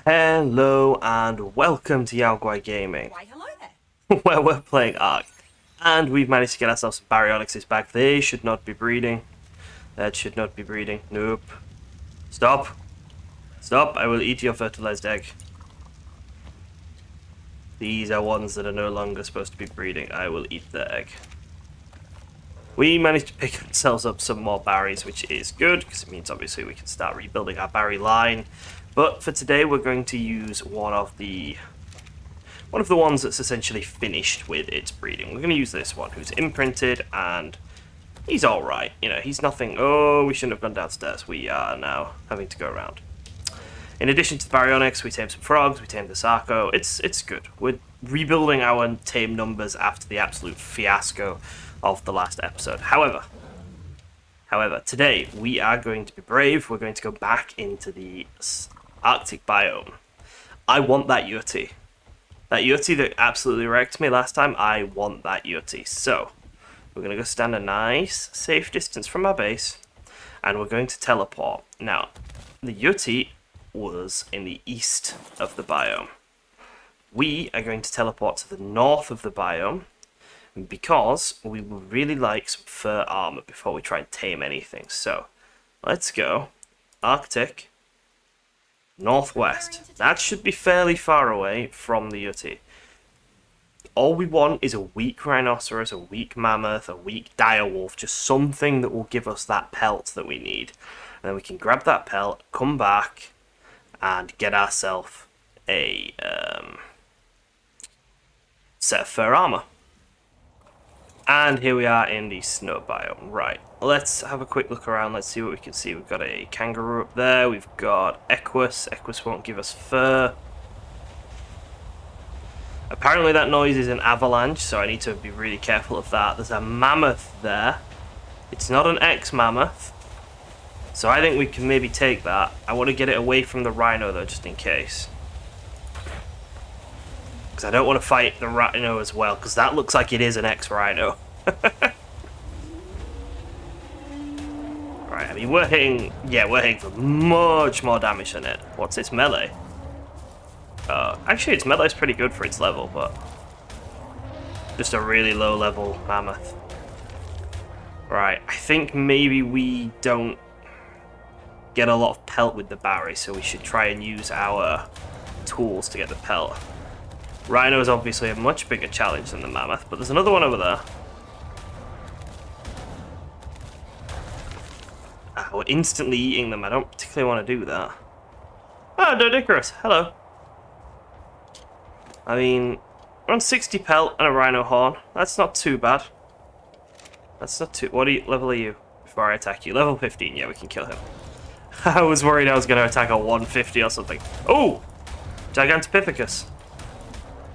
Hello and welcome to Yaogwai Gaming, Why, hello there. where we're playing ARK. And we've managed to get ourselves some baryonyxes back. They should not be breeding. That should not be breeding. Nope. Stop. Stop, I will eat your fertilized egg. These are ones that are no longer supposed to be breeding. I will eat their egg. We managed to pick ourselves up some more berries, which is good, because it means obviously we can start rebuilding our berry line. But for today we're going to use one of the ones that's essentially finished with its breeding. We're going to use this one, who's imprinted, and he's alright. You know, he's nothing... Oh, we shouldn't have gone downstairs. We are now having to go around. In addition to the baryonyx, we tamed some frogs, we tamed the sarco. It's good. We're rebuilding our tame numbers after the absolute fiasco of the last episode. However, today we are going to be brave. We're going to go back into the Arctic biome. I want that Yuty. That Yuty that absolutely wrecked me last time, I want that Yuty. So, we're going to go stand a nice, safe distance from our base, and we're going to teleport. Now, the Yuty was in the east of the biome. We are going to teleport to the north of the biome, because we would really like some fur armor before we try and tame anything. So, let's go. Arctic. Northwest. That should be fairly far away from the Yuty. All we want is a weak rhinoceros, a weak mammoth, a weak direwolf, just something that will give us that pelt that we need. And then we can grab that pelt, come back, and get ourselves a set of fur armor. And here we are in the snow biome. Right, let's have a quick look around. Let's see what we can see. We've got a kangaroo up there. We've got Equus. Equus won't give us fur. Apparently that noise is an avalanche, so I need to be really careful of that. There's a mammoth there. It's not an ex-mammoth, so I think we can maybe take that. I want to get it away from the rhino, though, just in case. Because I don't want to fight the rhino as well, because that looks like it is an ex-rhino. Right, I mean, we're hitting for much more damage than it. What's its melee? Actually, its melee is pretty good for its level, but just a really low level mammoth. Right, I think maybe we don't get a lot of pelt with the berry, so we should try and use our tools to get the pelt. Rhino is obviously a much bigger challenge than the mammoth, but there's another one over there. We're instantly eating them. I don't particularly want to do that. Oh, Dodicarus, hello. I mean, we're on 60 pelt and a rhino horn. That's not too bad. That's not too... level are you? Before I attack you. Level 15, yeah, we can kill him. I was worried I was going to attack a 150 or something. Oh! Gigantopithecus.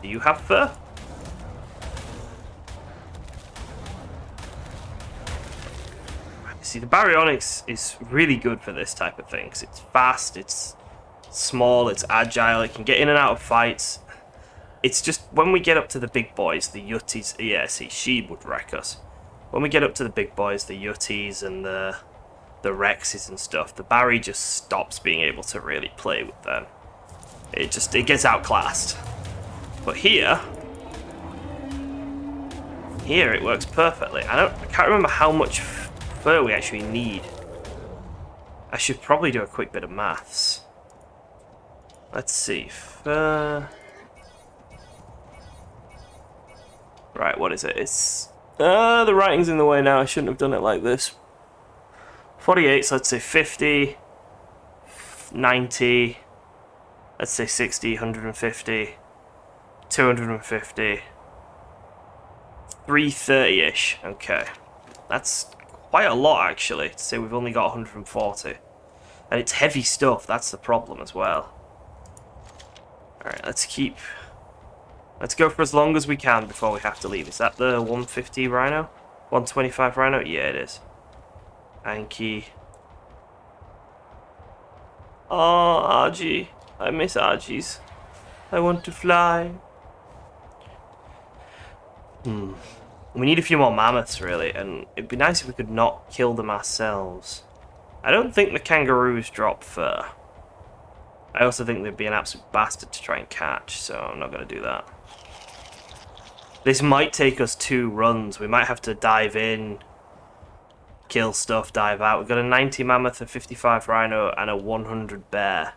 Do you have fur? See, the baryonyx is really good for this type of thing, because it's fast, it's small, it's agile, it can get in and out of fights. It's just, when we get up to the big boys, the Yutys, yeah, see, she would wreck us. When we get up to the big boys, the Yutys and the Rexes and stuff, the Barry just stops being able to really play with them. It gets outclassed. But here it works perfectly. I can't remember how much fur we actually need. I should probably do a quick bit of maths. Let's see. Fur. Right, what is it? It's the writing's in the way now. I shouldn't have done it like this. 48, so let's say 50, 90, let's say 60, 150, 250, 330-ish. Okay. That's quite a lot, actually, to say we've only got 140. And it's heavy stuff, that's the problem as well. Alright, let's go for as long as we can before we have to leave. Is that the 150 rhino? 125 rhino? Yeah, it is. Anki. Oh, Argy. I miss Argies. I want to fly. We need a few more mammoths, really, and it'd be nice if we could not kill them ourselves. I don't think the kangaroos drop fur. I also think they'd be an absolute bastard to try and catch, so I'm not going to do that. This might take us 2 runs. We might have to dive in, kill stuff, dive out. We've got a 90 mammoth, a 55 rhino, and a 100 bear.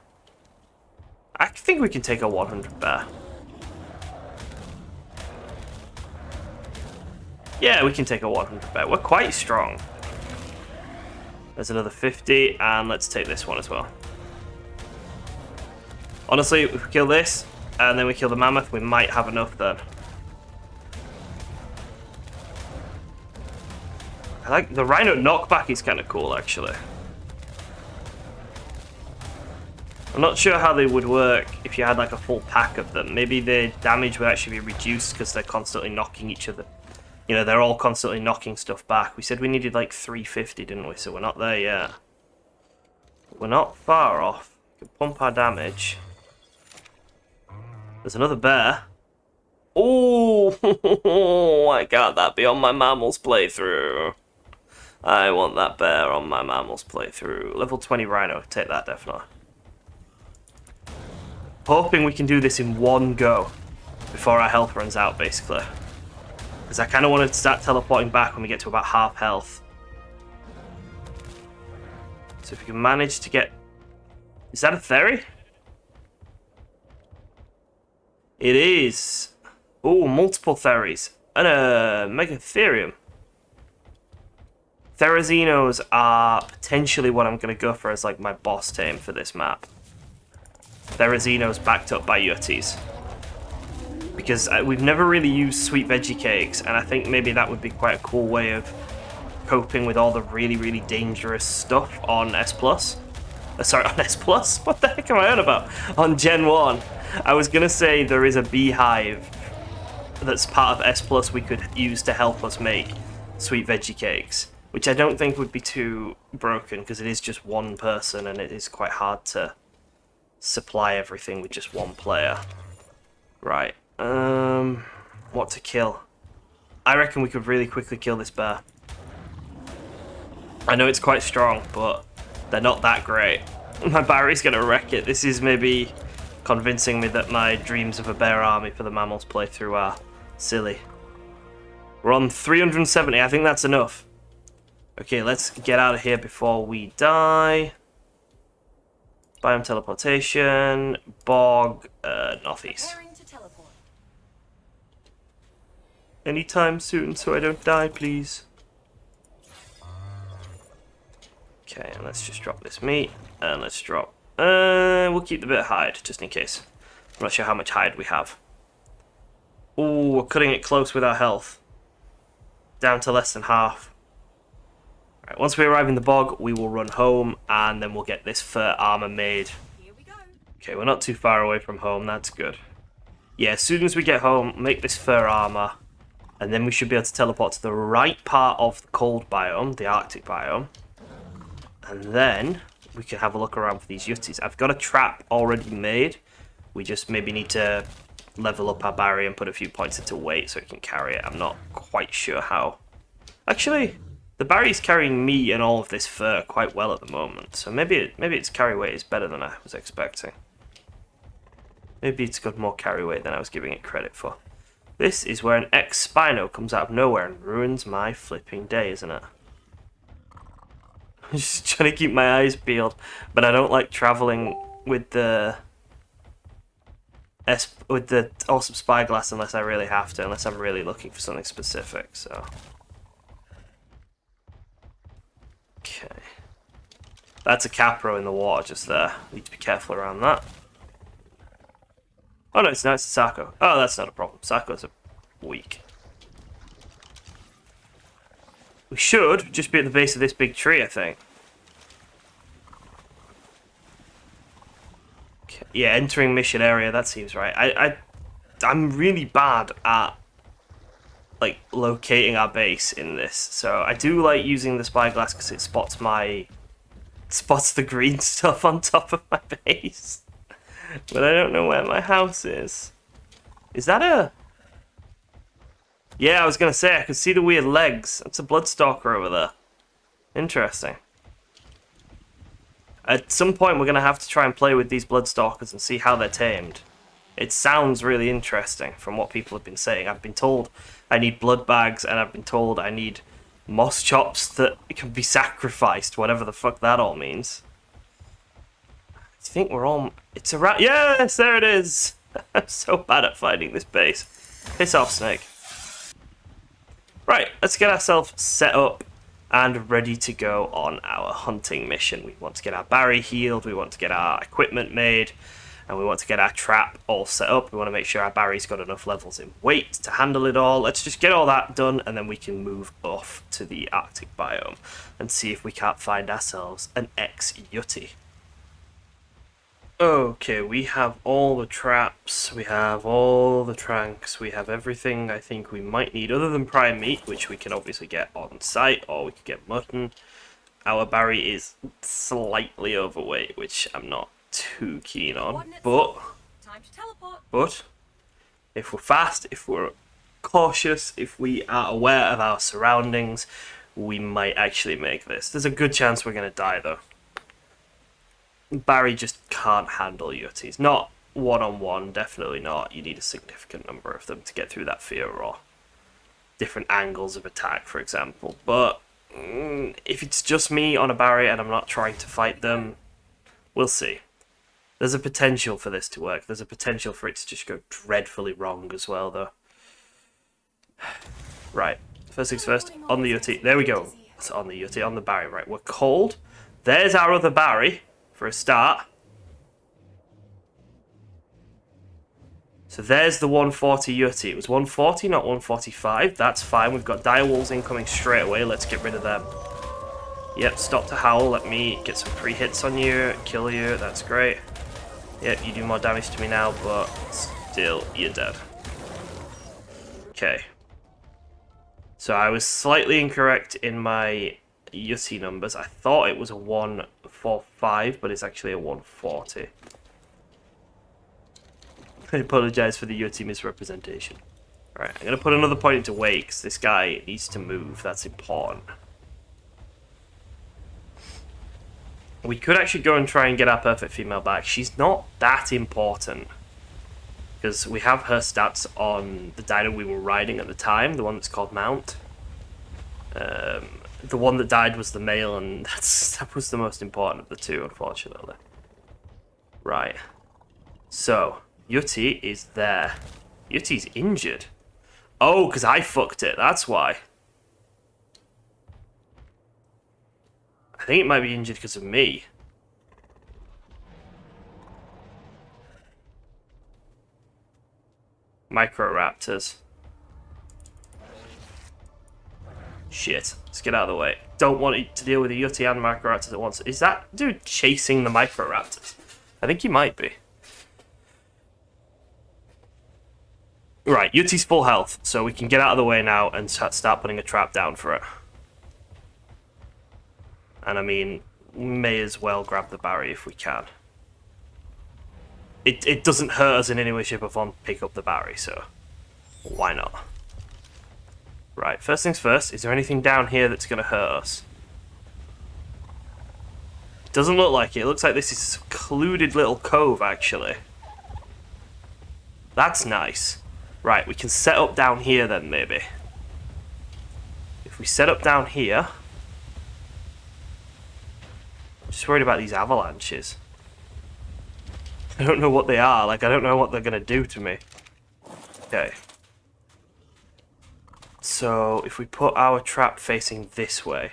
I think we can take a 100 bear. Yeah, we can take a 100 bear. We're quite strong. There's another 50, and let's take this one as well. Honestly, if we kill this, and then we kill the mammoth, we might have enough then. I like the rhino knockback is kind of cool, actually. I'm not sure how they would work if you had like a full pack of them. Maybe the damage would actually be reduced because they're constantly knocking each other. You know, they're all constantly knocking stuff back. We said we needed like 350, didn't we? So we're not there yet. We're not far off. We can pump our damage. There's another bear. Oh, why can't that be on my mammals playthrough? I want that bear on my mammals playthrough. Level 20 rhino, take that definitely. Hoping we can do this in one go before our health runs out, basically. Because I kind of want to start teleporting back when we get to about half health. So if we can manage to get... Is that a theory? It is. Oh, multiple theories. And a Megatherium. Therazinos are potentially what I'm going to go for as like my boss tame for this map. Therazinos backed up by Yutys. Because we've never really used sweet veggie cakes, and I think maybe that would be quite a cool way of coping with all the really, really dangerous stuff on S+. Sorry, on S+? What the heck am I on about? On Gen 1. I was going to say there is a beehive that's part of S+ we could use to help us make sweet veggie cakes. Which I don't think would be too broken, because it is just one person and it is quite hard to supply everything with just one player. Right. What to kill? I reckon we could really quickly kill this bear. I know it's quite strong, but they're not that great. My Barry's going to wreck it. This is maybe convincing me that my dreams of a bear army for the mammals playthrough are silly. We're on 370. I think that's enough. Okay, let's get out of here before we die. Biome teleportation, bog, northeast. Anytime soon, so I don't die, please. Okay, and let's just drop this meat, and let's drop... we'll keep the bit of hide, just in case. I'm not sure how much hide we have. Ooh, we're cutting it close with our health. Down to less than half. Right, once we arrive in the bog, we will run home, and then we'll get this fur armor made. Here we go. Okay, we're not too far away from home, that's good. Yeah, as soon as we get home, make this fur armor, and then we should be able to teleport to the right part of the cold biome, the Arctic biome. And then we can have a look around for these Yutys. I've got a trap already made. We just maybe need to level up our Barry and put a few points into weight so it can carry it. I'm not quite sure how. Actually... The Barry's carrying me and all of this fur quite well at the moment, so maybe its carry weight is better than I was expecting. Maybe it's got more carry weight than I was giving it credit for. This is where an X-Spino comes out of nowhere and ruins my flipping day, isn't it? I'm just trying to keep my eyes peeled, but I don't like traveling with the awesome spyglass unless I really have to, unless I'm really looking for something specific, so... Okay. That's a capro in the water just there. Need to be careful around that. Oh no, it's a Sako. Oh, that's not a problem. Sakos are weak. We should just be at the base of this big tree, I think. Okay. Yeah, entering mission area, that seems right. I'm really bad at like locating our base in this, so I do like using the spyglass because it spots the green stuff on top of my base, but I don't know where my house is. Is that a... Yeah, I was gonna say I could see the weird legs. That's a bloodstalker over there. Interesting. At some point, we're going to have to try and play with these Bloodstalkers and see how they're tamed. It sounds really interesting from what people have been saying. I've been told I need blood bags, and I've been told I need moss chops that can be sacrificed, whatever the fuck that all means. I think we're all... It's around... Yes, there it is! I'm so bad at finding this base. Piss off, snake. Right, let's get ourselves set up and ready to go on our hunting mission. We want to get our Barry healed, we want to get our equipment made, and we want to get our trap all set up. We want to make sure our Barry's got enough levels in weight to handle it all. Let's just get all that done, and then we can move off to the Arctic biome and see if we can't find ourselves an ex-Yuty. Okay, we have all the traps, we have all the tranks, we have everything I think we might need other than prime meat, which we can obviously get on site, or we could get mutton. Our Barry is slightly overweight, which I'm not too keen on, but if we're fast, if we're cautious, if we are aware of our surroundings, we might actually make this. There's a good chance we're going to die though. Barry just can't handle Yutys. Not one-on-one, definitely not. You need a significant number of them to get through that fear or different angles of attack, for example. But if it's just me on a Barry and I'm not trying to fight them, we'll see. There's a potential for this to work. There's a potential for it to just go dreadfully wrong as well, though. Right. First things first, on the Yuty. There we go. It's on the Yuty, on the Barry. Right, we're cold. There's our other Barry. For a start. So there's the 140 Yuty. It was 140, not 145. That's fine. We've got direwolves incoming straight away. Let's get rid of them. Yep, stop to howl. Let me get some pre-hits on you. Kill you. That's great. Yep, you do more damage to me now, but still, you're dead. Okay. So I was slightly incorrect in my Yuty numbers. I thought it was a 145, but it's actually a 140. I apologize for the Yuty misrepresentation. Alright, I'm going to put another point into weight, because this guy needs to move. That's important. We could actually go and try and get our perfect female back. She's not that important, because we have her stats on the dino we were riding at the time, the one that's called Mount. The one that died was the male, and that was the most important of the two, unfortunately. Right. So, Yuty is there. Yuty's injured. Oh, because I fucked it, that's why. I think it might be injured because of me. Microraptors. Shit. Let's get out of the way. Don't want it to deal with the Yuty and Microraptors at once. Is that dude chasing the Microraptors? I think he might be. Right, Yuty's full health, so we can get out of the way now and start putting a trap down for it. And I mean, we may as well grab the Barry if we can. It doesn't hurt us in any way, shape or form to pick up the Barry, so why not? Right, first things first, is there anything down here that's going to hurt us? It doesn't look like it. It looks like this is a secluded little cove, actually. That's nice. Right, we can set up down here then, maybe. If we set up down here... I'm just worried about these avalanches. I don't know what they are. Like, I don't know what they're going to do to me. Okay. So, if we put our trap facing this way...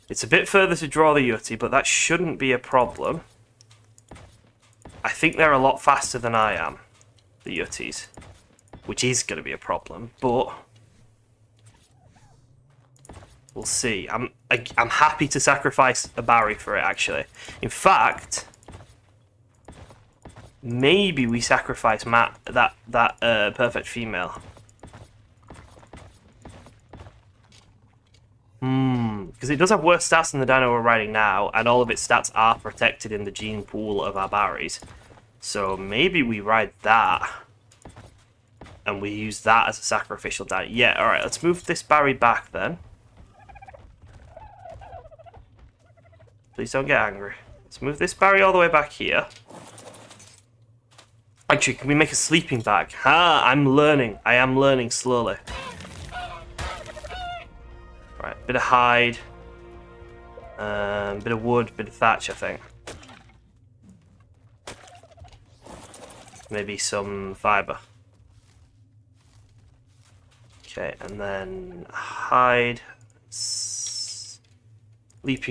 It's a bit further to draw the Yuty, but that shouldn't be a problem. I think they're a lot faster than I am, the Yutys. Which is going to be a problem, but... We'll see. I'm happy to sacrifice a Barry for it, actually. In fact... Maybe we sacrifice that perfect female. Because it does have worse stats than the dino we're riding now, and all of its stats are protected in the gene pool of our Barrys. So maybe we ride that, and we use that as a sacrificial dino. Yeah, alright, let's move this Barry back then. Please don't get angry. Let's move this Barry all the way back here. Actually, can we make a sleeping bag? Ah, I'm learning. I am learning slowly. Right, bit of hide. Bit of wood, bit of thatch, I think. Maybe some fibre. Okay, and then hide. Sleeping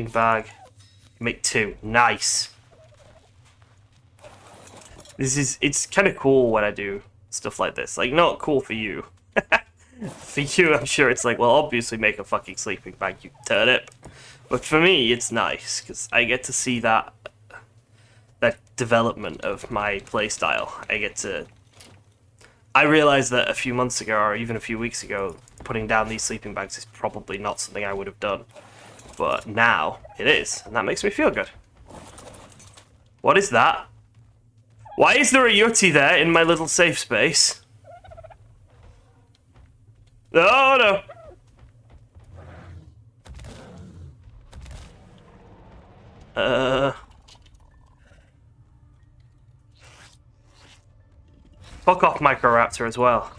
bag. Make 2. Nice. It's kind of cool when I do stuff like this. Like, not cool for you. For you, I'm sure it's like, well, obviously make a fucking sleeping bag, you turnip. But for me, it's nice, because I get to see that development of my playstyle. I realized that a few months ago, or even a few weeks ago, putting down these sleeping bags is probably not something I would have done. But now, it is, and that makes me feel good. What is that? Why is there a Yuty there in my little safe space? Oh no! Fuck off, Microraptor, as well.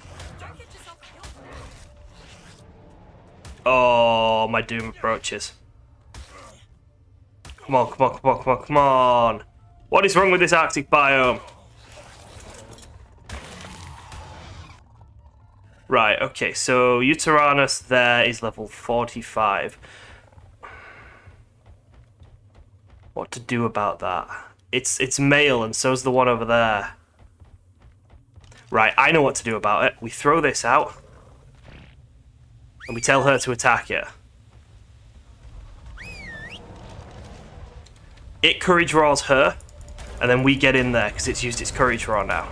Oh, my doom approaches. Come on, come on, come on, come on, come on! What is wrong with this Arctic biome? Right, okay, so Yutyrannus there is level 45. What to do about that? It's male, and so's the one over there. Right, I know what to do about it. We throw this out, and we tell her to attack it. It courage roars her, and then we get in there, because it's used its courage roar now.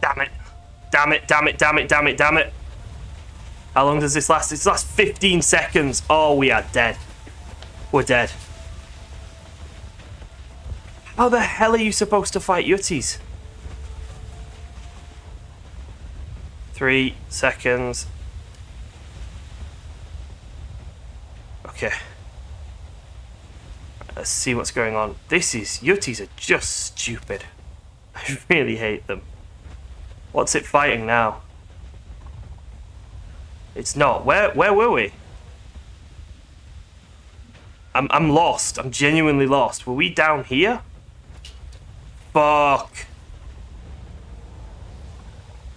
Damn it. Damn it, damn it, damn it, damn it, damn it. How long does this last? This lasts 15 seconds. Oh, we are dead. We're dead. How the hell are you supposed to fight Yutys? 3 seconds. Okay. Let's see what's going on. Yutys are just stupid. I really hate them. What's it fighting now? It's not. Where were we? I'm lost. I'm genuinely lost. Were we down here? Fuck.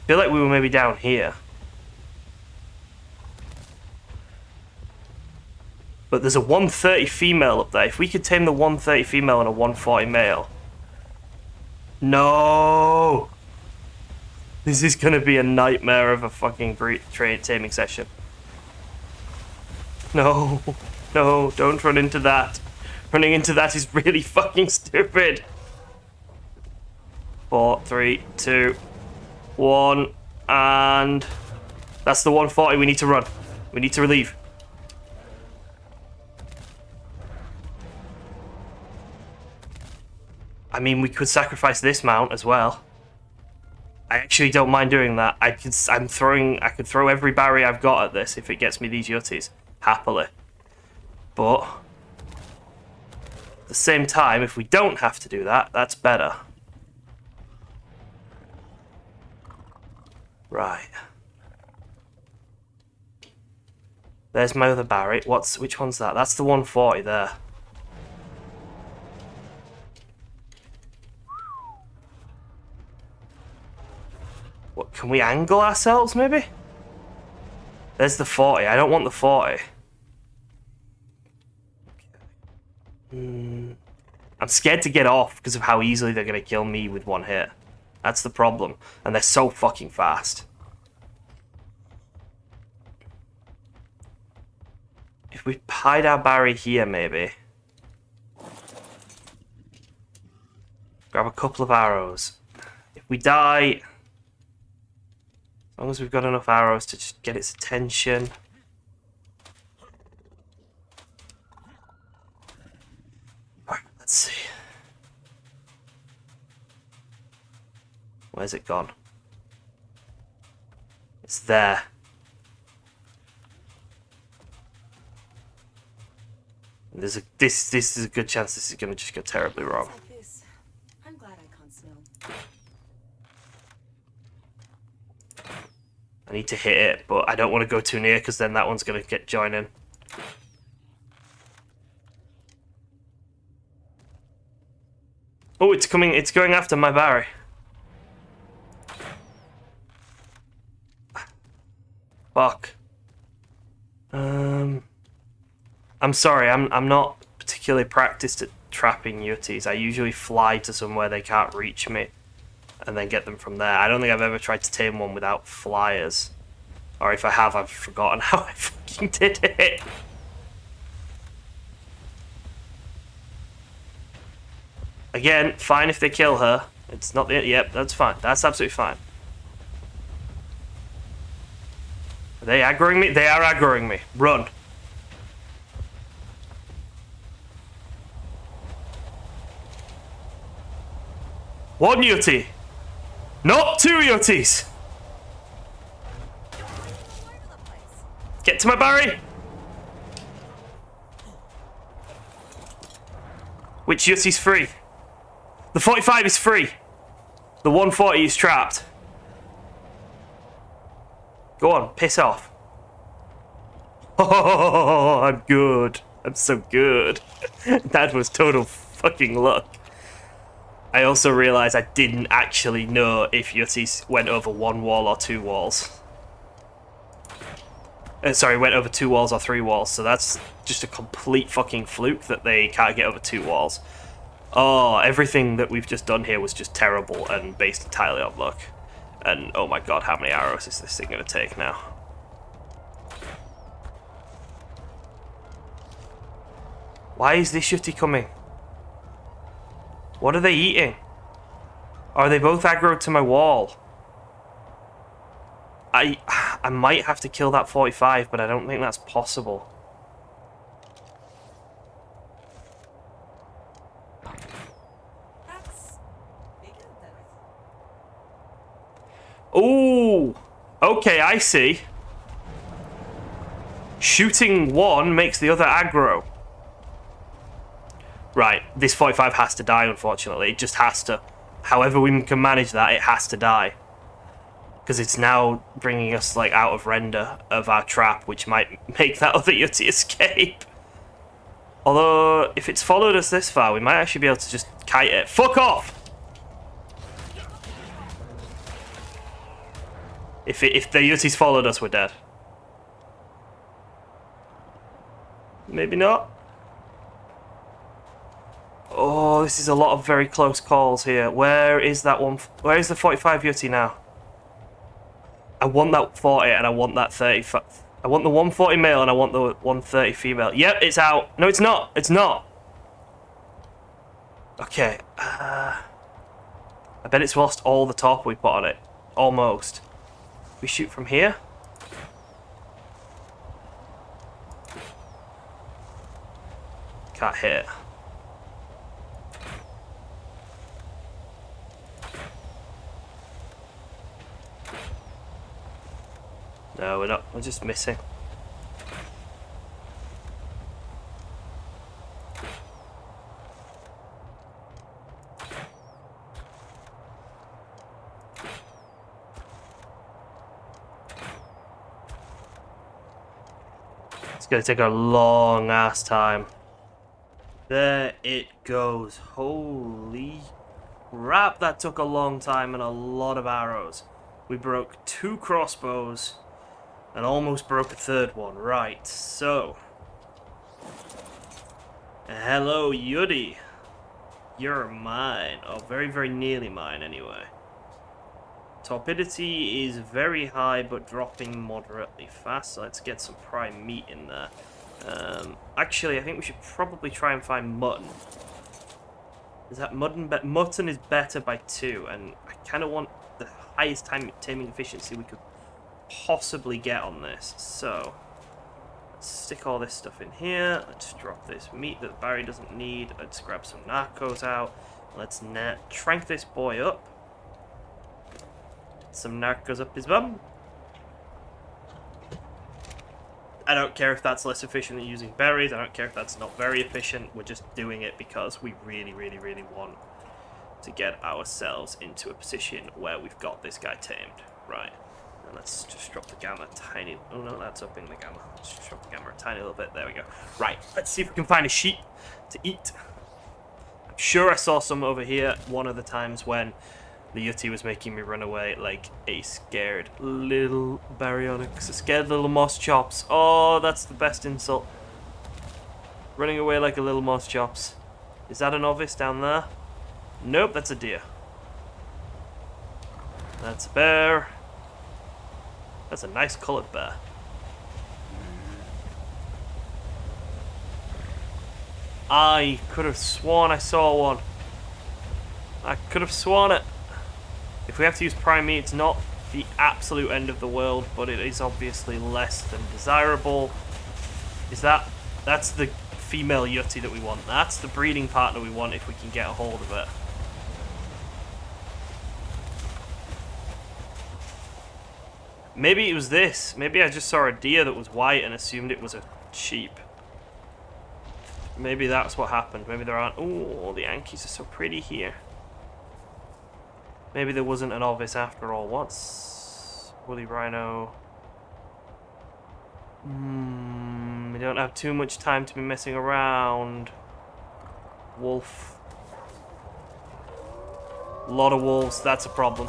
I feel like we were maybe down here. But there's a 130 female up there. If we could tame the 130 female and a 140 male. No! This is gonna be a nightmare of a fucking taming session. No. No, don't run into that. Running into that is really fucking stupid. 4, 3, 2, 1, and that's the 140. We need to run. We need to relieve. I mean, we could sacrifice this mount as well. I actually don't mind doing that. I could throw every barrier I've got at this if it gets me these Yutys. Happily. But at the same time, if we don't have to do that, that's better. Right. There's my other Barry. Which one's that? That's the 140 there. What, can we angle ourselves, maybe? There's the 40. I don't want the 40. I'm scared to get off because of how easily they're going to kill me with one hit. That's the problem. And they're so fucking fast. If we hide our Barry here, maybe. Grab a couple of arrows. If we die... As long as we've got enough arrows to just get its attention. Alright, let's see. Where's it gone? It's there. There's this is a good chance this is going to just go terribly wrong. I'm glad I can't smell. I need to hit it, but I don't want to go too near because then that one's going to get joined in. Oh, it's coming. It's going after my Barry. Fuck. I'm sorry. I'm not particularly practiced at trapping Yutys. I usually fly to somewhere they can't reach me, and then get them from there. I don't think I've ever tried to tame one without flyers, or if I have, I've forgotten how I fucking did it. Again, fine if they kill her. It's not the... Yep, that's fine. That's absolutely fine. Are they aggroing me? They are aggroing me. Run. One Yuty. Not two Yutys. Get to my Barry. Which Yuty's free? The 45 is free. The 140 is trapped. Go on, piss off. Oh, I'm good. I'm so good. That was total fucking luck. I also realised I didn't actually know if Yuty went over one wall or two walls. Sorry, went over two walls or three walls, so that's just a complete fucking fluke that they can't get over two walls. Oh, everything that we've just done here was just terrible and based entirely on luck. And oh my god, how many arrows is this thing going to take now? Why is this Yuty coming? What are they eating? Are they both aggroed to my wall? I might have to kill that 45, but I don't think that's possible. Ooh, okay, I see. Shooting one makes the other aggro. Right, this 45 has to die, unfortunately. It just has to. However we can manage that, it has to die. Because it's now bringing us like out of render of our trap, which might make that other Yuty escape. Although, if it's followed us this far, we might actually be able to just kite it. Fuck off! If the Yuty's followed us, we're dead. Maybe not. Oh, this is a lot of very close calls here. Where is that one? Where is the 45 Yuty now? I want that 40 and I want that 30. I want the 140 male and I want the 130 female. Yep, it's out. No, it's not. It's not. Okay. I bet it's lost all the top we put on it. Almost. We shoot from here. Can't hit. No, we're not. We're just missing. It's gonna take a long ass time. There it goes. Holy crap, that took a long time and a lot of arrows. We broke 2 crossbows and almost broke a 3rd one. Right, so. Hello, Yuty. You're mine. Or very, very nearly mine, anyway. Torpidity is very high, but dropping moderately fast. So let's get some prime meat in there. Actually, I think we should probably try and find mutton. Is that mutton? Mutton is better by 2, and I kind of want the highest taming efficiency we could possibly get on this. So let's stick all this stuff in here. Let's drop this meat that Barry doesn't need. Let's grab some narcos out. Let's trank this boy up. Some narcos up his bum. I don't care if that's less efficient than using berries. I don't care if that's not very efficient. We're just doing it because we really, really, really want to get ourselves into a position where we've got this guy tamed. Right. And let's just drop the gamma a tiny... Oh, no, that's upping the gamma. Let's just drop the gamma a tiny little bit. There we go. Right. Let's see if we can find a sheep to eat. I'm sure I saw some over here one of the times when the Yuty was making me run away like a scared little baryonyx. A scared little moss chops. Oh, that's the best insult. Running away like a little moss chops. Is that a novice down there? Nope, that's a deer. That's a bear. That's a nice coloured bear. I could have sworn I saw one. I could have sworn it. If we have to use prime meat, it's not the absolute end of the world, but it is obviously less than desirable. Is that... That's the female Yuty that we want. That's the breeding partner we want if we can get a hold of it. Maybe it was this. Maybe I just saw a deer that was white and assumed it was a sheep. Maybe that's what happened. Maybe there aren't... Oh, the Ankies are so pretty here. Maybe there wasn't an novice after all. What's... Woolly rhino? We don't have too much time to be messing around. Wolf. A lot of wolves. That's a problem.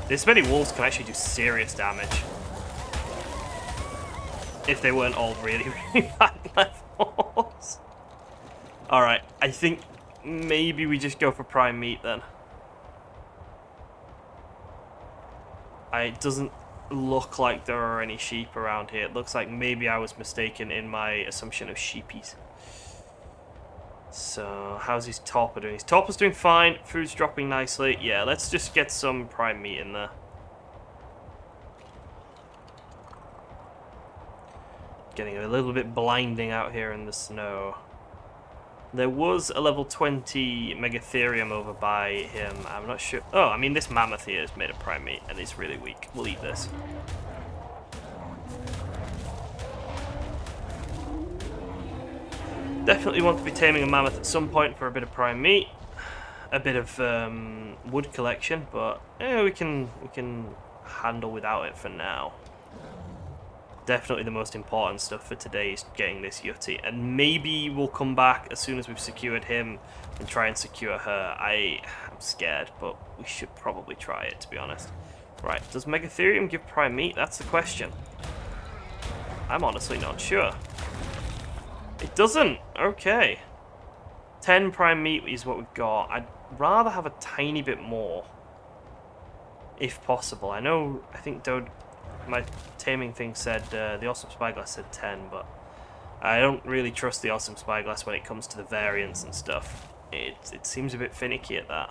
This many wolves can actually do serious damage. If they weren't all really, really bad levels. Alright, I think maybe we just go for prime meat then. It doesn't look like there are any sheep around here. It looks like maybe I was mistaken in my assumption of sheepies. So, how's his topper doing? His topper's doing fine. Food's dropping nicely. Yeah, let's just get some prime meat in there. Getting a little bit blinding out here in the snow. There was a level 20 megatherium over by him. I'm not sure. Oh, I mean, this mammoth here is made of prime meat and it's really weak. We'll eat this. Definitely want to be taming a mammoth at some point for a bit of prime meat, a bit of wood collection, but we can handle without it for now. Definitely the most important stuff for today is getting this Yuty, and maybe we'll come back as soon as we've secured him and try and secure her. I'm scared, but we should probably try it, to be honest. Right, does megatherium give prime meat? That's the question. I'm honestly not sure. It doesn't. Okay. 10 prime meat is what we've got. I'd rather have a tiny bit more, if possible. I think my taming thing said, the awesome spyglass said 10, but I don't really trust the awesome spyglass when it comes to the variants and stuff. It seems a bit finicky at that.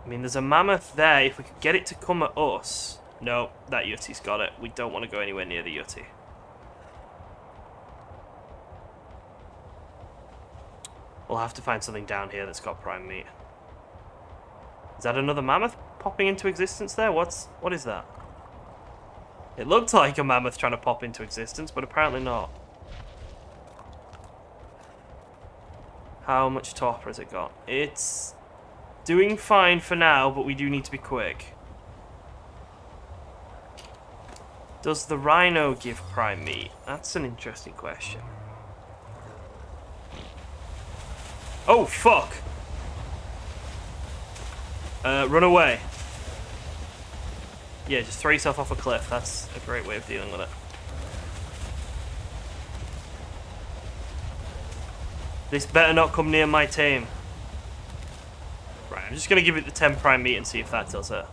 I mean, there's a mammoth there. If we could get it to come at us... No, that Yuty's got it. We don't want to go anywhere near the Yuty. We'll have to find something down here that's got prime meat. Is that another mammoth popping into existence there? What is that? It looked like a mammoth trying to pop into existence, but apparently not. How much torpor has it got? It's doing fine for now, but we do need to be quick. Does the rhino give prime meat? That's an interesting question. Oh, fuck! Run away. Yeah, just throw yourself off a cliff. That's a great way of dealing with it. This better not come near my tame. Right, I'm just going to give it the 10 prime meat and see if that does it.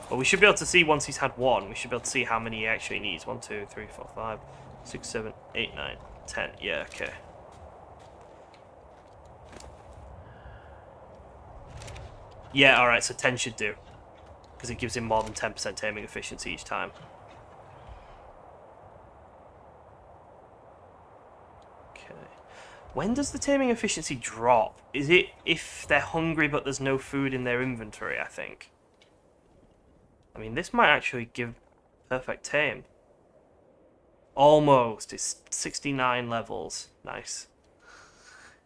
Well, we should be able to see once he's had one. We should be able to see how many he actually needs. 1, 2, 3, 4, 5, 6, 7, 8, 9, 10. Yeah, okay. Yeah, alright, so 10 should do. Because it gives him more than 10% taming efficiency each time. When does the taming efficiency drop? Is it if they're hungry but there's no food in their inventory, I think? I mean, this might actually give perfect tame. Almost. It's 69 levels. Nice.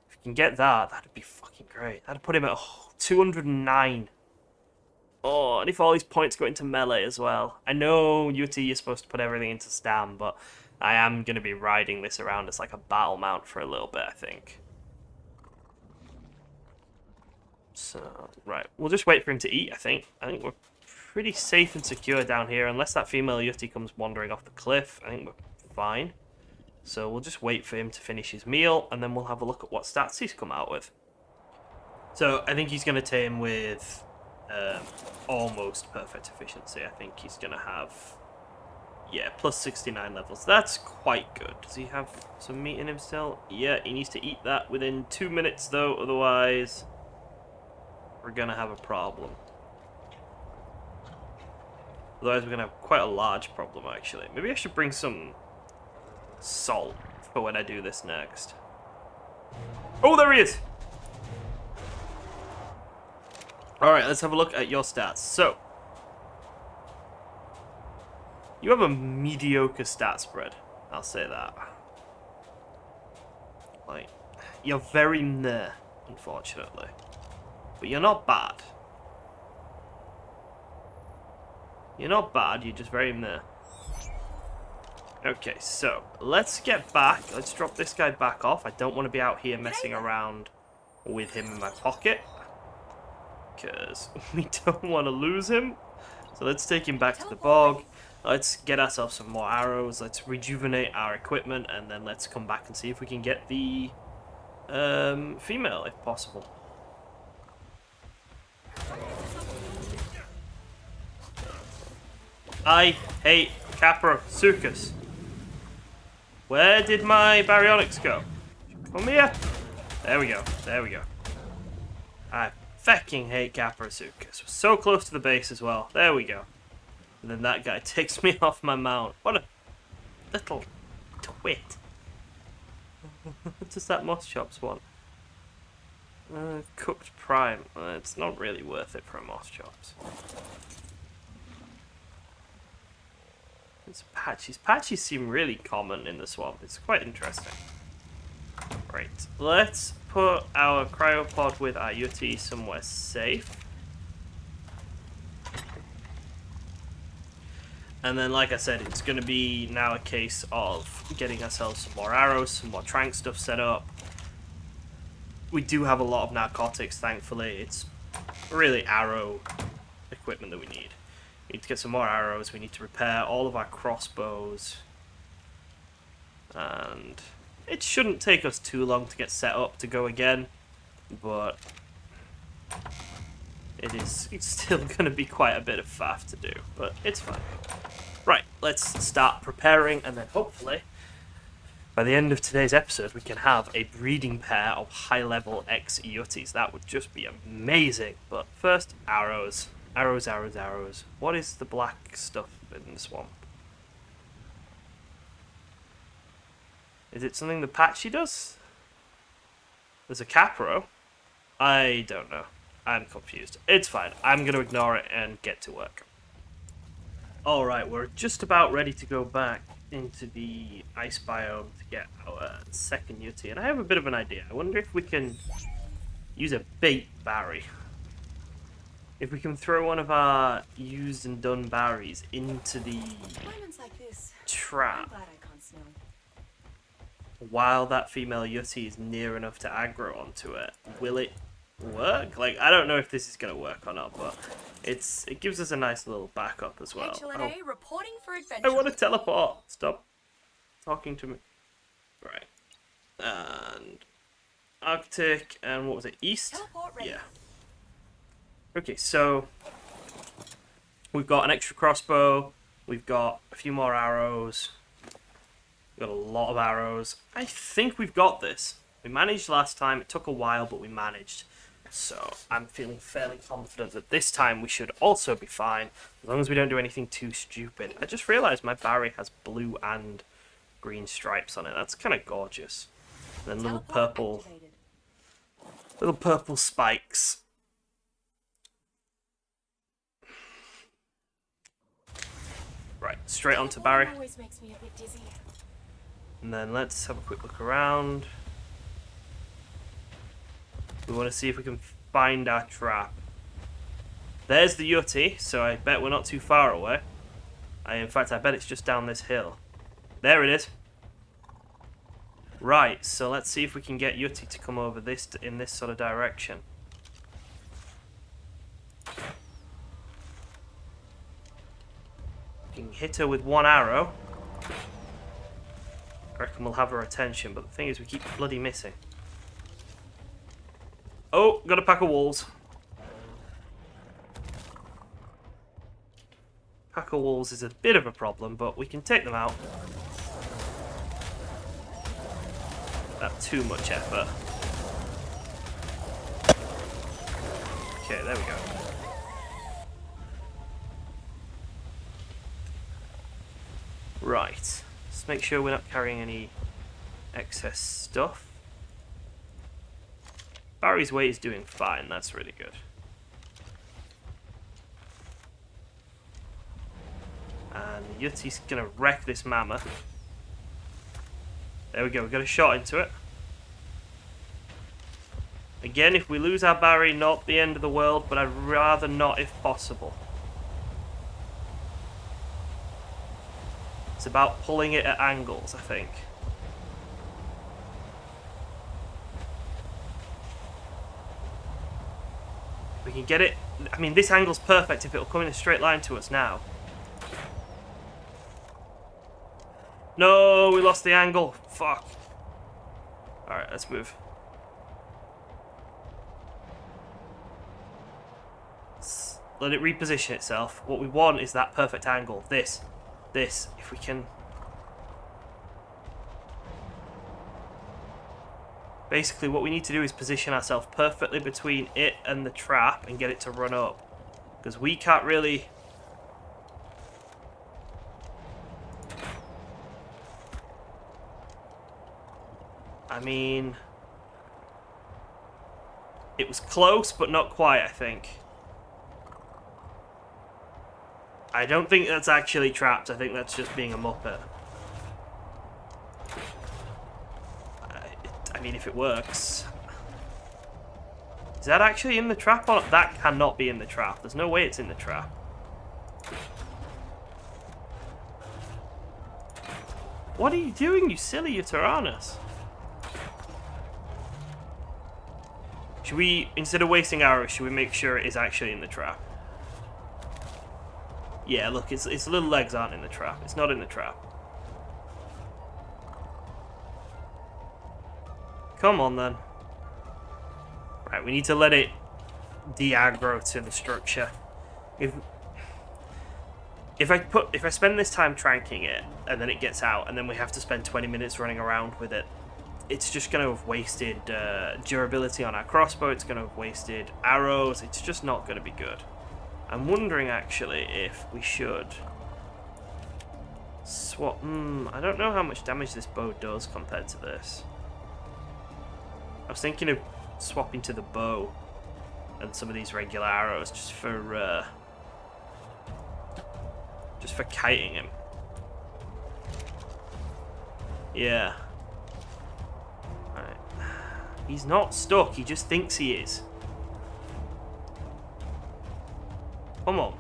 If we can get that, that'd be fucking great. That'd put him at 209. Oh, and if all these points go into melee as well. I know, Yuty, you're supposed to put everything into stam, but I am going to be riding this around as like a battle mount for a little bit, I think. So, right. We'll just wait for him to eat, I think. I think we're pretty safe and secure down here, unless that female Yuty comes wandering off the cliff. I think we're fine. So we'll just wait for him to finish his meal, and then we'll have a look at what stats he's come out with. So I think he's going to tame with almost perfect efficiency. I think he's going to have, yeah, plus 69 levels. That's quite good. Does he have some meat in him still? Yeah, he needs to eat that within 2 minutes, though. Otherwise, we're going to have a problem. Otherwise, we're going to have quite a large problem, actually. Maybe I should bring some salt for when I do this next. Oh, there he is! Alright, let's have a look at your stats. So, you have a mediocre stat spread. I'll say that. Like, you're very meh, unfortunately. But you're not bad. You're not bad, you're just very meh. Okay, so, let's get back. Let's drop this guy back off. I don't want to be out here messing around with him in my pocket, because we don't want to lose him. So let's take him back to the bog. Let's get ourselves some more arrows. Let's rejuvenate our equipment, and then let's come back and see if we can get the female, if possible. I hate caverns. Where did my baryonyx go? Come here. There we go. There we go. I fucking hate caverns. We're so close to the base as well. There we go. And then that guy takes me off my mount. What a little twit. What does that moss chops want? Cooked prime. It's not really worth it for a moss chops. It's patches. Patches seem really common in the swamp. It's quite interesting. Right. Let's put our cryopod with our Yuty somewhere safe. And then, like I said, it's going to be now a case of getting ourselves some more arrows, some more trank stuff set up. We do have a lot of narcotics, thankfully. It's really arrow equipment that we need. We need to get some more arrows. We need to repair all of our crossbows. And it shouldn't take us too long to get set up to go again. But it's still going to be quite a bit of faff to do. But it's fine. Right, let's start preparing, and then hopefully by the end of today's episode we can have a breeding pair of high-level Yutys. That would just be amazing. But first, arrows. Arrows, arrows, arrows. What is the black stuff in the swamp? Is it something the Patchy does? There's a capro. I don't know. I'm confused. It's fine. I'm going to ignore it and get to work. Alright, we're just about ready to go back into the ice biome to get our second Yuty. And I have a bit of an idea. I wonder if we can use a bait Barry. If we can throw one of our used and done berries into the trap while that female Yuty is near enough to aggro onto it, will it work? Like, I don't know if this is going to work or not, but it gives us a nice little backup as well. Oh. Reporting for adventure. I want to teleport. Stop talking to me. Right. And Arctic, and what was it? East? Teleport ready. Yeah. Okay, so we've got an extra crossbow, we've got a few more arrows, we've got a lot of arrows. I think we've got this. We managed last time, it took a while, but we managed. So I'm feeling fairly confident that this time we should also be fine, as long as we don't do anything too stupid. I just realised my Barry has blue and green stripes on it. That's kind of gorgeous. Then Teleport activated. little purple spikes. Right, straight onto Barry. Always makes me a bit dizzy. And then let's have a quick look around. We want to see if we can find our trap. There's the Yuty, so I bet we're not too far away. In fact, I bet it's just down this hill. There it is. Right, so let's see if we can get Yuty to come over in this sort of direction. You can hit her with one arrow. I reckon we'll have her attention, but the thing is we keep bloody missing. Oh, got a pack of wolves. Pack of wolves is a bit of a problem, but we can take them out. Not too much effort. Okay, there we go. Right. Let's make sure we're not carrying any excess stuff. Barry's weight is doing fine, that's really good. And Yuty's gonna wreck this mammoth. There we go, we got a shot into it. Again, if we lose our Barry, not the end of the world, but I'd rather not if possible. It's about pulling it at angles, I think. We can get it. I mean, this angle's perfect if it'll come in a straight line to us now. No, we lost the angle. Fuck. Alright, let's move. Let's let it reposition itself. What we want is that perfect angle. This. If we can... Basically, what we need to do is position ourselves perfectly between it and the trap and get it to run up. Because we can't really... I mean... It was close, but not quite, I think. I don't think that's actually trapped. I think that's just being a muppet. I mean, if it works. Is that actually in the trap? Or that cannot be in the trap. There's no way it's in the trap. What are you doing, you silly Yutyrannus? Should we, instead of wasting arrows, should we make sure it is actually in the trap? Yeah, look, its little legs aren't in the trap. It's not in the trap. Come on, then. Right, we need to let it de-aggro to the structure. If I spend this time tranking it, and then it gets out, and then we have to spend 20 minutes running around with it, it's just going to have wasted durability on our crossbow. It's going to have wasted arrows. It's just not going to be good. I'm wondering, actually, if we should swap... I don't know how much damage this bow does compared to this. I was thinking of swapping to the bow and some of these regular arrows just for kiting him. Yeah. Alright. He's not stuck, he just thinks he is. Come on.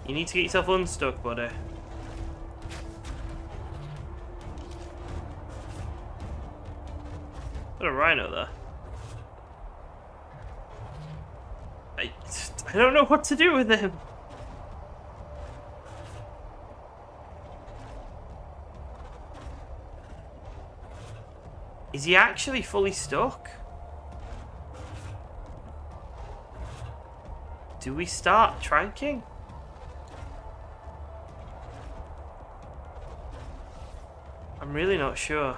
You need to get yourself unstuck, buddy. Got a rhino there. I don't know what to do with him. Is he actually fully stuck? Do we start tranking? I'm really not sure.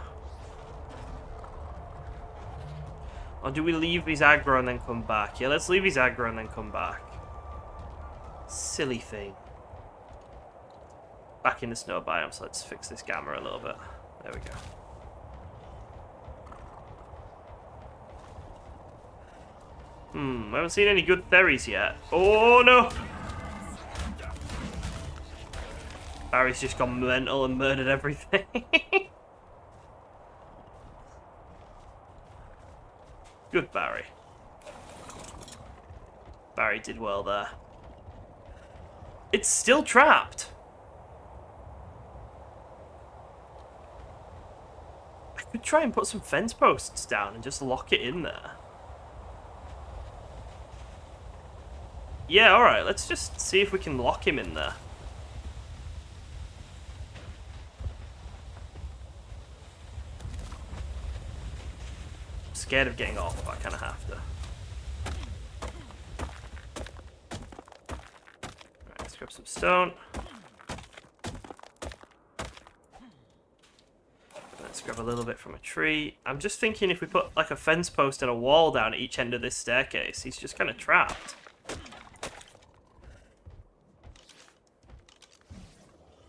Or do we leave his aggro and then come back? Yeah, let's leave his aggro and then come back. Silly thing. back in the snow biome, so let's fix this gamma a little bit. There we go. I haven't seen any good theories yet. Oh no! Barry's just gone mental and murdered everything. Good Barry. Barry did well there. It's still trapped. I could try and put some fence posts down and just lock it in there. Yeah, alright, let's just see if we can lock him in there. I'm scared of getting off, but I kind of have to. Alright, let's grab some stone. Let's grab a little bit from a tree. I'm just thinking if we put like a fence post and a wall down at each end of this staircase, he's just kind of trapped.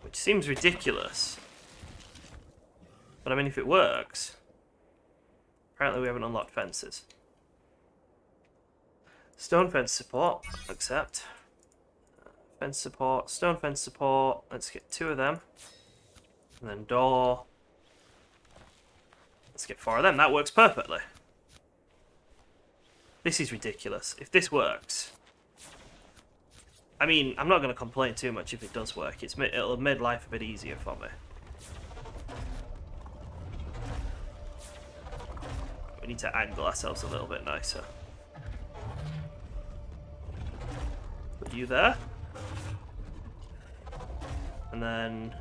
Which seems ridiculous. But I mean, if it works... Apparently we haven't unlocked fences. Stone fence support, accept. Fence support, stone fence support. Let's get 2 of them. And then door. Let's get 4 of them. That works perfectly. This is ridiculous. If this works... I mean, I'm not going to complain too much if it does work. It'll have made life a bit easier for me. We need to angle ourselves a little bit nicer. Put you there. And then...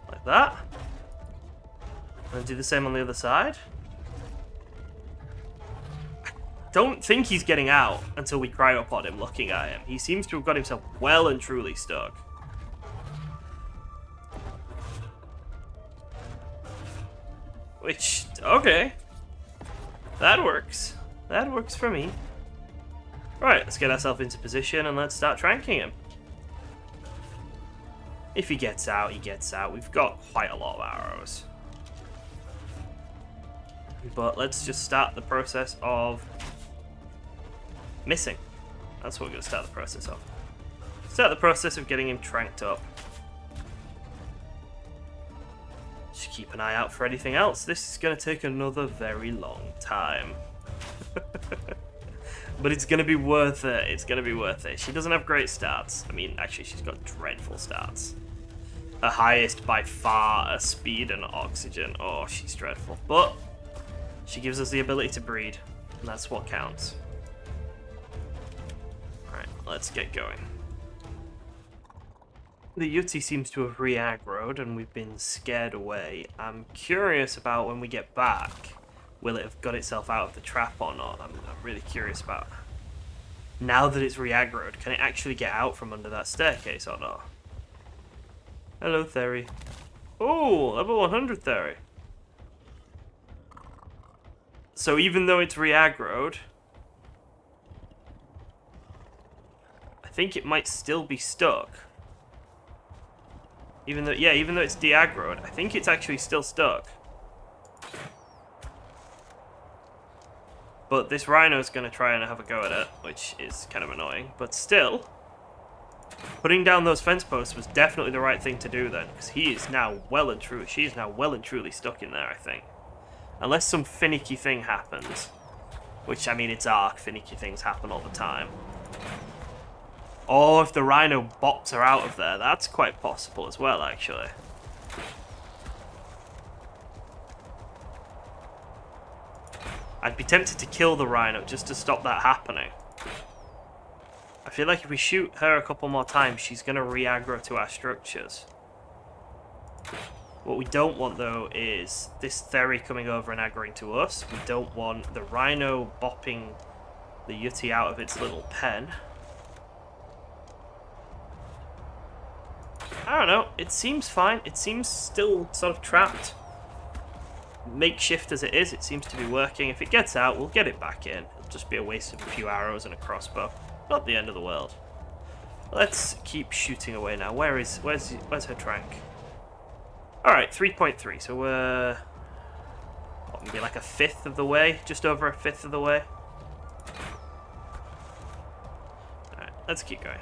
like that. And do the same on the other side. Don't think he's getting out until we cryopod him looking at him. He seems to have got himself well and truly stuck. Which, okay. That works. That works for me. Right, let's get ourselves into position and let's start tranking him. If he gets out, he gets out. We've got quite a lot of arrows. But let's just start the process of... missing. That's what we're going to start the process of. Start the process of getting him tranked up. Just keep an eye out for anything else. This is going to take another very long time. But it's going to be worth it. It's going to be worth it. She doesn't have great stats. I mean, actually, she's got dreadful stats. Her highest by far are speed and oxygen. Oh, she's dreadful. But she gives us the ability to breed. And that's what counts. Alright, let's get going. The Yuty seems to have re-aggroed and we've been scared away. I'm curious about when we get back, will it have got itself out of the trap or not? I'm really curious about. Now that it's re-aggroed, can it actually get out from under that staircase or not? Hello, Theory. Oh, level 100 Theory. So even though it's re-aggroed, I think it might still be stuck. Even though it's de-aggroed, I think it's actually still stuck. But this rhino's going to try and have a go at it, which is kind of annoying. But still, putting down those fence posts was definitely the right thing to do then, because he is now she's now well and truly stuck in there, I think. Unless some finicky thing happens. Which, I mean, it's ARK, finicky things happen all the time. Or if the rhino bops her out of there, that's quite possible as well, actually. I'd be tempted to kill the rhino just to stop that happening. I feel like if we shoot her a couple more times, she's going to re-aggro to our structures. What we don't want, though, is this Theory coming over and aggroing to us. We don't want the rhino bopping the Yuty out of its little pen. I don't know. It seems fine. It seems still sort of trapped. Makeshift as it is, it seems to be working. If it gets out, we'll get it back in. It'll just be a waste of a few arrows and a crossbow. Not the end of the world. Let's keep shooting away now. Where's her trank? Alright, 3.3, so we're maybe like a fifth of the way, just over a fifth of the way. Alright, let's keep going.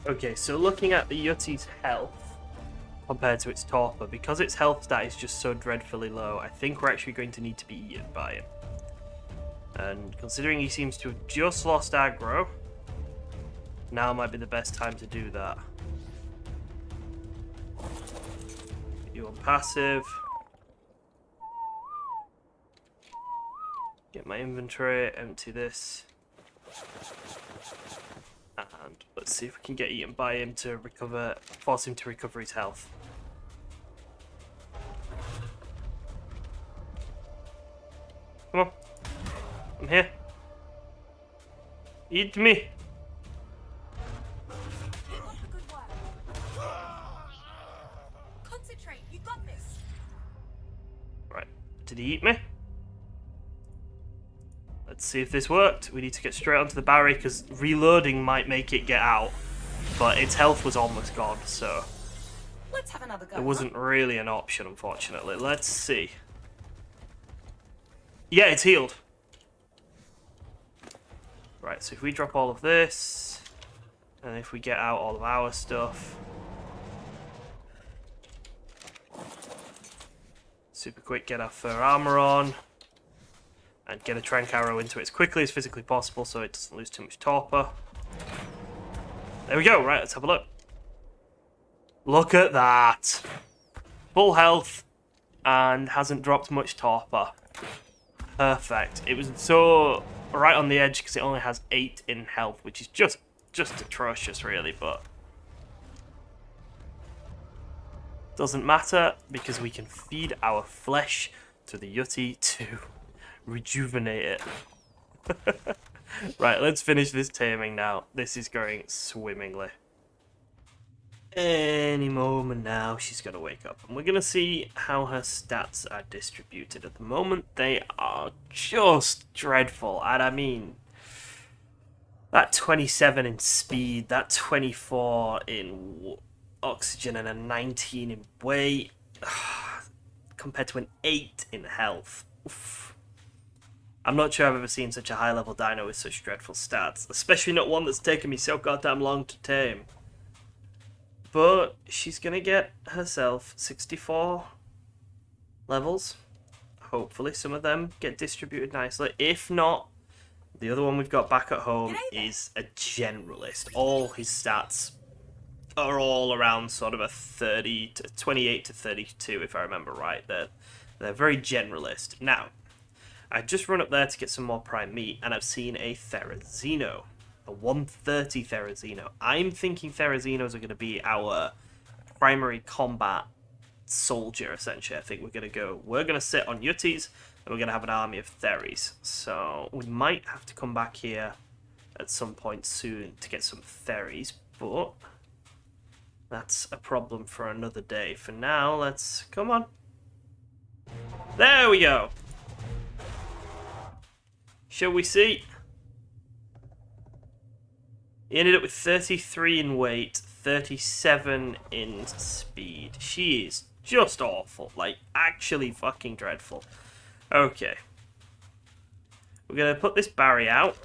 Okay, so looking at the Yuty's health compared to its torpor, because its health stat is just so dreadfully low, I think we're actually going to need to be eaten by him. And considering he seems to have just lost aggro, now might be the best time to do that. Get you on passive. Get my inventory, empty this. And let's see if we can get eaten by him to recover, force him to recover his health. Come on. I'm here. Eat me. Good work. Concentrate, you got this. Right. Did he eat me? Let's see if this worked. We need to get straight onto the Barry because reloading might make it get out. But its health was almost gone, so Let's have another go. there wasn't really an option, unfortunately. Let's see. Yeah, it's healed. Right, so if we drop all of this, and if we get out all of our stuff. Super quick, get our fur armor on. And get a trank arrow into it as quickly as physically possible so it doesn't lose too much torpor. There we go, right, let's have a look. Look at that. Full health and hasn't dropped much torpor. Perfect. It was so right on the edge because it only has 8 in health, which is just atrocious really, but doesn't matter because we can feed our flesh to the Yuty to rejuvenate it. Right, let's finish this taming now. This is going swimmingly. Any moment now, she's going to wake up. And we're going to see how her stats are distributed. At the moment, they are just dreadful. And I mean, that 27 in speed, that 24 in oxygen, and a 19 in weight, compared to an 8 in health. Oof. I'm not sure I've ever seen such a high-level dino with such dreadful stats, especially not one that's taken me so goddamn long to tame. But she's going to get herself 64 levels. Hopefully some of them get distributed nicely. If not, the other one we've got back at home is a generalist. All his stats are all around sort of a 30 to 28 to 32, if I remember right. They're very generalist. Now, I just run up there to get some more prime meat, and I've seen a Therizino. A 130 Therizino. I'm thinking Therizinos are going to be our primary combat soldier, essentially. I think we're going to sit on Yutys, and we're going to have an army of Theris. So we might have to come back here at some point soon to get some Theris, but that's a problem for another day. For now, let's... come on. There we go. Shall we see? He ended up with 33 in weight, 37 in speed. She is just awful. Like, actually fucking dreadful. Okay. We're going to put this Barry out.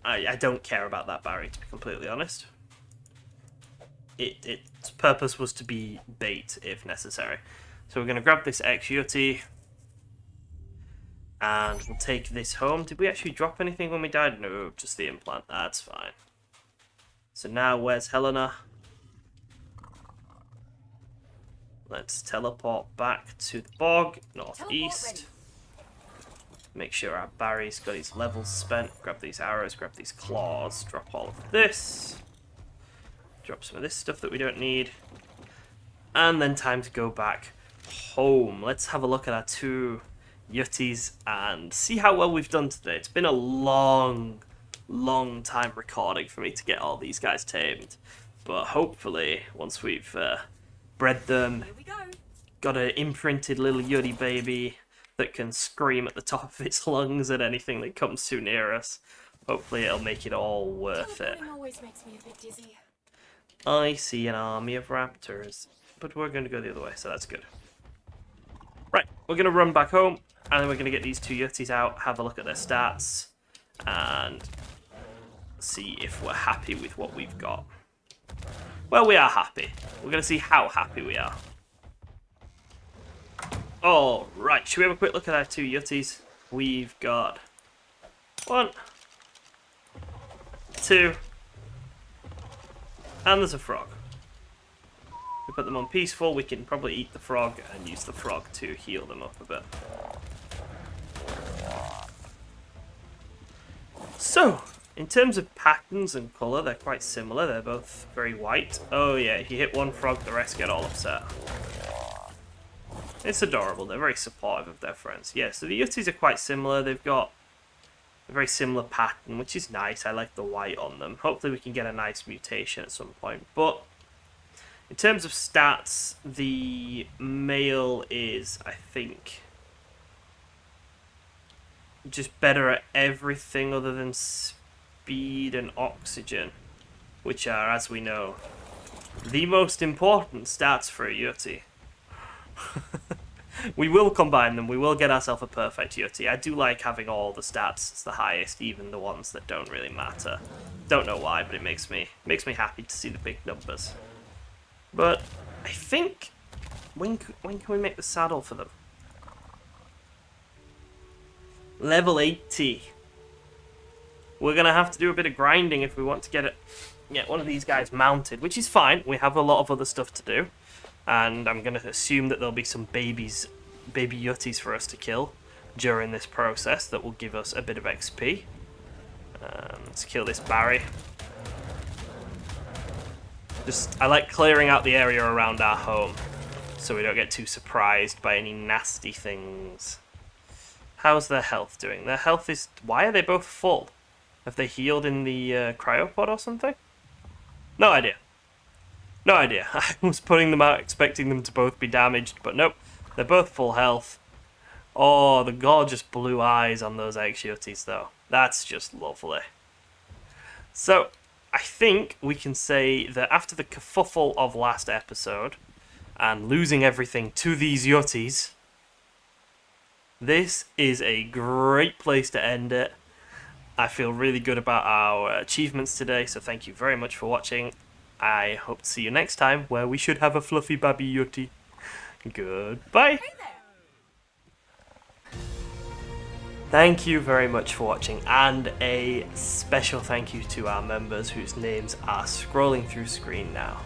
I don't care about that Barry, to be completely honest. Its purpose was to be bait, if necessary. So we're going to grab this ex-Yuty. And we'll take this home. Did we actually drop anything when we died? No, just the implant. That's fine. So now, where's Helena? Let's teleport back to the bog, northeast. Make sure our Barry's got his levels spent. Grab these arrows, grab these claws, drop all of this. Drop some of this stuff that we don't need. And then time to go back home. Let's have a look at our 2 Yutys and see how well we've done today. It's been a long time recording for me to get all these guys tamed, but hopefully once we've bred them, Here we go. got an imprinted little Yuty baby, that can scream at the top of its lungs at anything that comes too near us. Hopefully it'll make it all worth it. Teleporting always makes me a bit dizzy. I see an army of raptors, but we're going to go the other way, so that's good. Right, we're going to run back home, and then we're going to get these two Yuties out, have a look at their stats, and see if we're happy with what we've got. Well, we are happy. We're going to see how happy we are. Alright, should we have a quick look at our two Yuties? We've got 1, 2, and there's a frog. We put them on peaceful, we can probably eat the frog and use the frog to heal them up a bit. So, in terms of patterns and colour, they're quite similar. They're both very white. Oh yeah, if you hit one frog, the rest get all upset. It's adorable. They're very supportive of their friends. Yeah, so the Yuties are quite similar. They've got a very similar pattern, which is nice. I like the white on them. Hopefully we can get a nice mutation at some point. But in terms of stats, the male is, I think, just better at everything other than speed and oxygen, which are, as we know, the most important stats for a Yuty. We will combine them. We will get ourselves a perfect Yuty. I do like having all the stats as the highest, even the ones that don't really matter. Don't know why, but it makes me happy to see the big numbers. But I think when can we make the saddle for them? Level 80. We're gonna have to do a bit of grinding if we want to get one of these guys mounted, which is fine. We have a lot of other stuff to do. And I'm going to assume that there'll be some baby Yuties for us to kill during this process that will give us a bit of XP. Let's kill this Barry. I like clearing out the area around our home so we don't get too surprised by any nasty things. How's their health doing? Their health is... Why are they both full? Have they healed in the cryopod or something? No idea. No idea. I was putting them out expecting them to both be damaged, but nope. They're both full health. Oh, the gorgeous blue eyes on those Yuties, though. That's just lovely. So, I think we can say that after the kerfuffle of last episode, and losing everything to these Yuties, this is a great place to end it. I feel really good about our achievements today, so thank you very much for watching. I hope to see you next time, where we should have a fluffy baby Yuty. Goodbye! Hey there. Thank you very much for watching, and a special thank you to our members whose names are scrolling through screen now.